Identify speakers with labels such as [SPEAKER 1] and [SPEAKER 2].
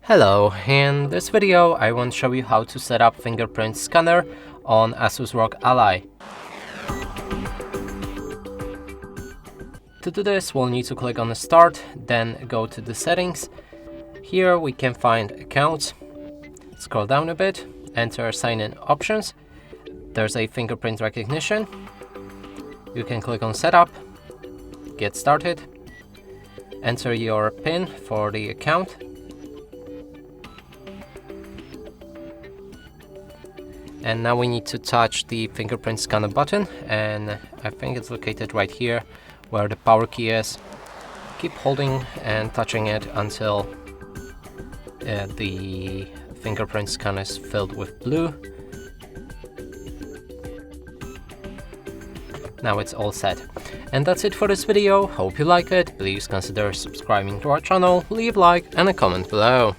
[SPEAKER 1] Hello, in this video I want to show you how to set up fingerprint scanner on Asus ROG Ally. To do this, we'll need to click on the Start, then go to the Settings. Here we can find Accounts. Scroll down a bit, enter Sign-in Options. There's a fingerprint recognition. You can click on Setup, Get Started, enter your PIN for the account. And now we need to touch the fingerprint scanner button, and I think it's located right here where the power key is. Keep holding and touching it until the fingerprint scan is filled with blue. Now it's all set. And that's it for this video. Hope you like it. Please consider subscribing to our channel, leave a like and a comment below.